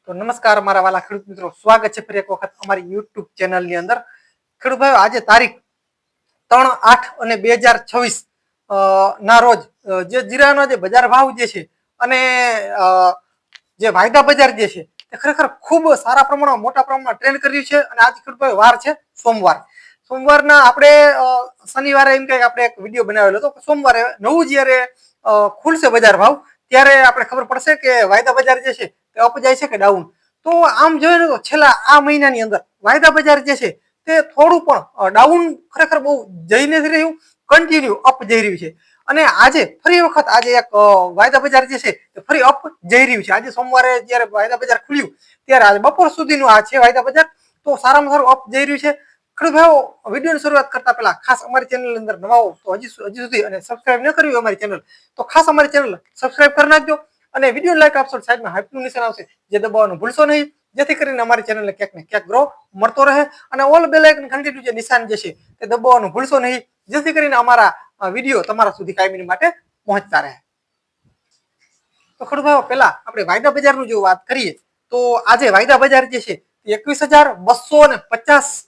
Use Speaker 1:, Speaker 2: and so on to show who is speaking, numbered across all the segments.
Speaker 1: તો નમસ્કાર મારા વાલા ખેડૂત મિત્રો, સ્વાગત છે ફરી એક વખત અમારી યુટ્યુબ ચેનલની અંદર. ખેડૂત ભાઈઓ, આજે તારીખ 3/8/2026 ના રોજ જે જીરાનો જે બજાર ભાવ જે છે અને જે વાયદા બજાર જે છે તે ખરેખર ખૂબ સારા પ્રમાણમાં મોટા પ્રમાણમાં ટ્રેન્ડ કર્યું છે. અને આજે ખેડૂત ભાઈઓ વાર છે સોમવારના આપણે શનિવારે એમ કંઈક આપણે એક વિડીયો બનાવેલો હતો. સોમવારે નવું જ્યારે ખુલશે બજાર ભાવ ત્યારે આપણે ખબર પડશે કે વાયદા બજાર જે છે તે અપ જાય છે કે ડાઉન. તો આમ જોઈએ ને તો છેલ્લા આ મહિનાની અંદર વાયદા બજાર જે છે તે થોડું પણ ડાઉન ખરેખર બહુ જઈ નથી રહ્યું, કન્ટિન્યુ અપ જઈ રહ્યું છે. અને આજે ફરી વખત આજે એક વાયદા બજાર જે છે તે ફરી અપ જઈ રહ્યું છે. આજે સોમવારે જ્યારે વાયદા બજાર ખુલ્યું ત્યારે આજે બપોર સુધીનું આ છે વાયદા બજાર, તો સારામાં સારું અપ જઈ રહ્યું છે. ખેડૂત ભાઈઓ, વિડીયોની શરૂઆત કરતા પહેલા ખાસ અમારી ચેનલ અંદર નવા હો તો હજી સુધી અને સબસ્ક્રાઇબ ન કર્યું અમારી ચેનલ તો ખાસ અમારી ચેનલ સબસ્ક્રાઇબ કરી નાખજો અને વિડીયો લાઈક આપશો, સાઈડમાં હાઈપનું નિશાન આવશે જે દબાવવાનું ભૂલશો નહીં, જેથી કરીને અમારી ચેનલને ક્યાંક ને ક્યાંક ગ્રો મળતો રહે. અને ઓલ બેલ આઇકન ઘંટીનું જે નિશાન જે છે તે દબાવવાનું ભૂલશો નહીં, જેથી કરીને અમારા વિડીયો તમારા સુધી કાયમી માટે પહોંચતા રહે. તો ખેડૂત ભાઈઓ, પહેલા આપણે વાયદા બજારનું જો વાત કરીએ તો આજે વાયદા બજાર જે છે 21,250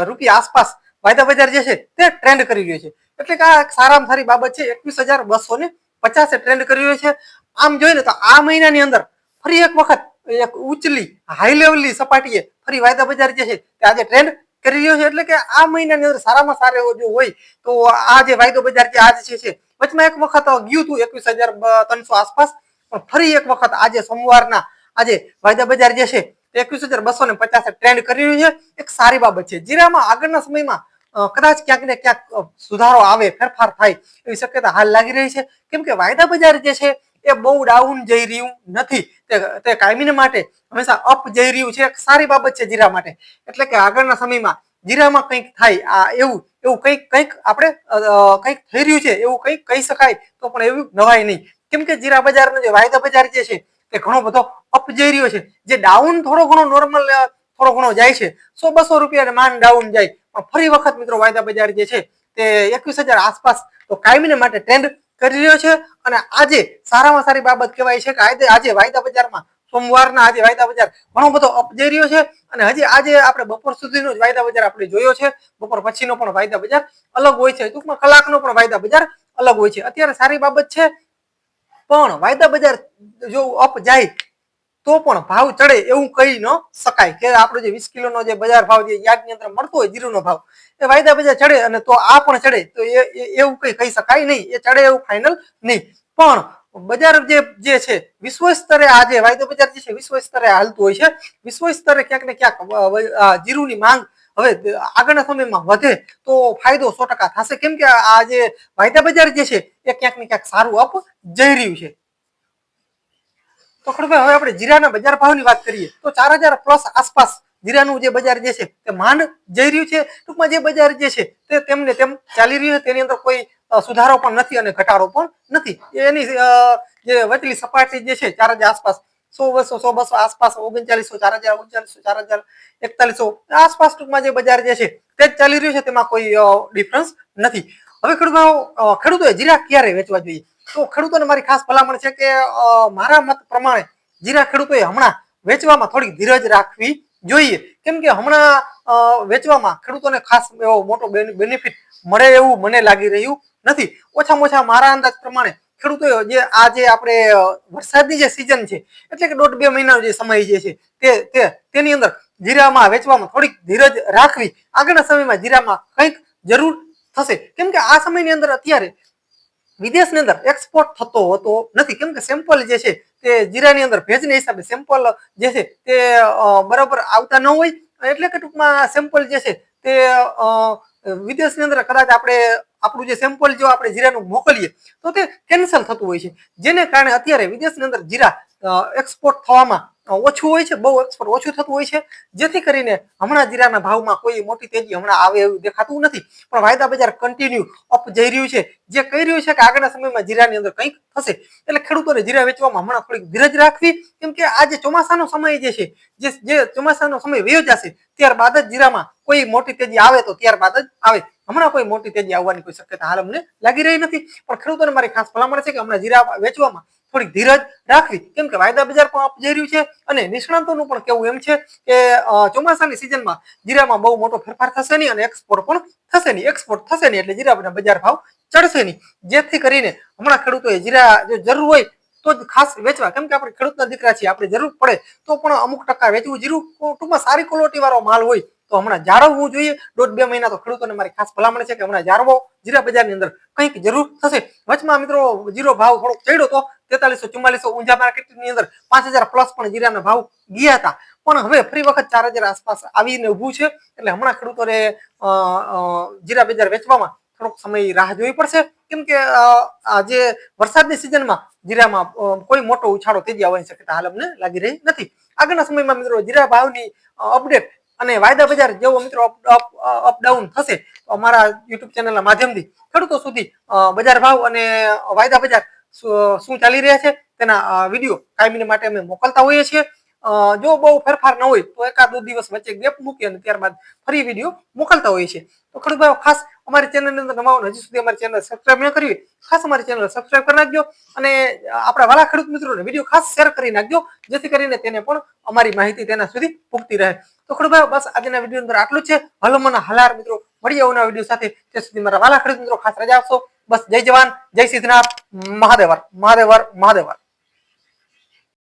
Speaker 1: રૂપિયા આસપાસ વાયદા બજાર જે છે તે ટ્રેન્ડ કરી રહ્યો છે. એટલે કે આ સારામાં સારી બાબત છે. 21,250 ટ્રેન્ડ કરી રહ્યો છે. આમ જોઈએ ને તો આ મહિનાની અંદર ફરી એક વખત એક ઉચલી હાઈ લેવલની સપાટીએ ફરી વાયદા બજાર જે છે તે આજે ટ્રેન્ડ કરી રહ્યો છે. એટલે કે આ મહિનાની અંદર સારામાં સારો જો હોય તો આ જે વાયદો બજાર જે આજે છે વચમાં એક વખત ગયું હતું 21,300 આસપાસ, પણ ફરી એક વખત આજે સોમવારના આજે વાયદા બજાર જે છે 21,250 ટ્રેન્ડ કરી રહ્યું છે. એક સારી બાબત છે. જીરામાં આગળના સમયમાં કદાચ ક્યાંક ને ક્યાંક સુધારો આવે, ફેરફાર થાય એવી શક્યતા હાલ લાગી રહી છે. કેમ કે વાયદા બજાર જે છે એ બહુ ડાઉન જઈ રહ્યું નથી, તે કાયમીને માટે હંમેશા અપ જઈ રહ્યું છે. એક સારી બાબત છે જીરા માટે. એટલે કે આગળના સમયમાં જીરામાં કંઈક થાય આ એવું કંઈક આપણે કંઈક થઈ રહ્યું છે એવું કંઈક કહી શકાય તો પણ એવું નવાય નહીં. કેમ કે જીરા બજારનો જે વાયદા બજાર જે છે તે ઘણો બધો અપ જઈ રહ્યો છે. જે ડાઉન થોડો ઘણો નોર્મલ થોડો ઘણો જાય છે, 100-200 રૂપિયા માન ડાઉન જાય, પણ ફરી વખત મિત્રો વાયદા બજાર જે છે તે 21,000 આસપાસ તો કાયમીને માટે ટ્રેન્ડ કરી રહ્યો છે. અને આજે સારામાં સારી બાબત કહેવાય છે કે આજે વાયદા બજારમાં સોમવારના આજે વાયદા બજાર ઘણો બધો અપ જઈ રહ્યો છે. અને હજી આજે આપણે બપોર સુધીનો જ વાયદા બજાર આપણે જોયો છે. બપોર પછીનો પણ વાયદા બજાર અલગ હોય છે, ટૂંકમાં કલાકનો પણ વાયદા બજાર અલગ હોય છે. અત્યારે સારી બાબત છે, પણ વાયદા બજાર જો અપ જાય તો પણ ભાવ ચડે એવું કહી ન શકાય કે આપણો જે 20 કિલોનો જે બજાર ભાવ જે યાર્ડની અંદર મળતો હોય જીરુનો ભાવ એ વાયદા બજાર ચડે અને તો આ પણ ચડે તો એવું કંઈ કહી શકાય નહીં, એ ચડે એવું ફાઇનલ નહીં. પણ બજાર જે છે વિશ્વ સ્તરે આજે વાયદા બજાર જે છે વિશ્વ સ્તરે હાલતું હોય છે. વિશ્વ સ્તરે ક્યાંક ને ક્યાંક જીરુની માંગ હવે આગળના સમયમાં વધે તો ફાયદો 100% થશે. કેમ કે આ જે વાયદા બજાર જે છે એ ક્યાંક ને ક્યાંક સારું અપ જઈ રહ્યું છે. તો હવે આપણે જીરાના બજાર ભાવની વાત કરીએ તો 4,000 પ્લસ આસપાસ જીરાનું જે બજાર જે છે તે માંડ જઈ રહ્યું છે. ટૂંકમાં જે બજાર જે છે તે તેમને તેમ ચાલી રહ્યું છે, તેની અંદર કોઈ સુધારો પણ નથી અને ઘટાડો પણ નથી. એની જે વચલી સપાટી જે છે 4,000 આસપાસ 100-200 આસપાસ 3900 4,000 4,41 આસપાસ ટૂંકમાં જે બજાર જે છે તે જ ચાલી રહ્યું છે, તેમાં કોઈ ડિફરન્સ નથી. હવે ખેડૂતોએ જીરા ક્યારે વેચવા જોઈએ? તો ખેડૂતોને મારી ખાસ ભલામણ છે કે મારા મત પ્રમાણે જીરા ખેડૂતોએ હમણાં વેચવામાં થોડીક ધીરજ રાખવી જોઈએ. કેમ કે હમણાં વેચવામાં ખેડૂતોને ખાસ એવો મોટો બેનિફિટ મળે એવું મને લાગી રહ્યું નથી. ઓછામાં ઓછા મારા અંદાજ પ્રમાણે ખેડૂતોએ જે આ જે આપણે વરસાદની જે સિઝન છે એટલે કે 1.5-2 મહિનાનો જે સમય જે છે તેની અંદર જીરામાં વેચવામાં થોડીક ધીરજ રાખવી. આગળના સમયમાં જીરામાં કંઈક જરૂર થશે. કેમ કે આ સમયની અંદર અત્યારે વિદેશની અંદર એક્સપોર્ટ થતો હોતો નથી. કેમ કે સેમ્પલ જે છે તે જીરાની અંદર ભેજના હિસાબે સેમ્પલ જે છે તે બરાબર આવતા ન હોય. એટલે કે ટૂંકમાં સેમ્પલ જે છે તે વિદેશની અંદર કદાચ આપણું જે સેમ્પલ જો આપણે જીરાનું મોકલીએ તો તે કેન્સલ થતું હોય છે, જેને કારણે અત્યારે વિદેશની અંદર જીરા એક્સપોર્ટ થવામાં ઓછું હોય છે, બહુ એક્સપોર્ટ ઓછું થતું હોય છે. જેથી કરીને હમણાં જીરાના ભાવમાં કોઈ મોટી તેજી હમણાં આવે એવું દેખાતું નથી. પણ વાયદા બજાર કન્ટિન્યુ અપ જઈ રહ્યું છે, જે કહી રહ્યું છે કે આગળના સમયમાં જીરાની અંદર કંઈક થશે. એટલે ખેડૂતોને જીરા વેચવામાં હમણાં થોડીક ધીરજ રાખવી. કેમ કે આ જે ચોમાસાનો સમય જે છે જે ચોમાસાનો સમય વયો જશે ત્યારબાદ જ જીરામાં કોઈ મોટી તેજી આવે તો ત્યારબાદ જ આવે. હમણાં કોઈ મોટી તેજી આવવાની કોઈ શક્યતા હાલ અમને લાગી રહી નથી. પણ ખેડૂતોને મારી ખાસ ભલામણ છે કે હમણાં જીરા વેચવામાં થોડીક ધીરજ રાખવી, કેમ કે વાયદા બજાર પણ અપ જઈ રહ્યું છે અને નિષ્ણાંતોનું પણ કેવું એમ છે કે ચોમાસાની સિઝનમાં જીરામાં બહુ મોટો ફેરફાર થશે નહીં અને એક્સપોર્ટ પણ થશે નહીં. એક્સપોર્ટ થશે નહીં એટલે જીરાના બજાર ભાવ ચડશે નહીં. જેથી કરીને હમણાં ખેડૂતોએ જીરા જો જરૂર હોય તો જ ખાસ વેચવા, કેમ કે આપણે ખેડૂતના દીકરા છીએ, આપણે જરૂર પડે તો પણ અમુક ટકા વેચવું. જીરું ટૂંકમાં સારી ક્વોલિટી વાળો માલ હોય તો હમણાં જાળવવું જોઈએ. 1.5-2 મહિના તો ખેડૂતોને મારી ખાસ ભલામણ છે કે હમણાં જાળવો જીરા બજારની અંદર, કંઈક જરૂર થશે. વચમાં મિત્રો જીરો ભાવ થોડોક ચડ્યો તો 4300-4400 ઊંઝા માર્કેટની અંદર 5000 પ્લસ પણ જીરાના ભાવ ગયા હતા, પણ હવે ફરી વખત 4000 આસપાસ આવીને ઊભું છે. એટલે હમણાં ખેડૂતોને જીરા બજાર વેચવામાં થોડોક સમય રાહ જોવી પડશે, કેમ કે આજે વરસાદની સિઝનમાં જીરામાં કોઈ મોટો ઉછાળો તેજી આવવાની શક્યતા હાલ અમને લાગી રહી નથી. આગળના સમયમાં મિત્રો જીરા ભાવની અપડેટ અને વાયદા બજાર જેવો મિત્રો અપડાઉન થશે તો અમારા યુટ્યુબ ચેનલના માધ્યમથી ખેડૂતો સુધી બજાર ભાવ અને વાયદા બજાર શું ચાલી રહ્યા છે તેના વિડીયો કાયમી માટે અમે મોકલતા હોઈએ છીએ. જો બહુ ફેરફાર ન હોય તો એકાદ 2 દિવસ વચ્ચે ગેપ મૂકી અને ત્યારબાદ ફરી વિડીયો મોકલતા હોઈએ છીએ. તો ખેડૂત ભાઈઓ ખાસ અમારી ચેનલની અંદર નવા હજી સુધી અમારી ચેનલ સબસ્ક્રાઇબ ન કરી ખાસ અમારી ચેનલ સબસ્ક્રાઇબ કરી નાખજો અને આપણા વાલા ખેડૂત મિત્રોને વિડીયો ખાસ શેર કરી નાખજો, જેથી કરીને તેને પણ અમારી માહિતી તેના સુધી પૂગતી રહે. તો ખેડૂત ભાઈઓ બસ આજના વિડીયો અંદર આટલું જ છે. હલમના હલાર મિત્રો મળીએ આવના વિડીયો સાથે. ત્યાં સુધી મારા વાલા ખેડૂત મિત્રો ખાસ રજા આપશો. બસ જય જવાન, જય સિદ્ધનાથ, મહાદેવર મહાદેવર મહાદેવર.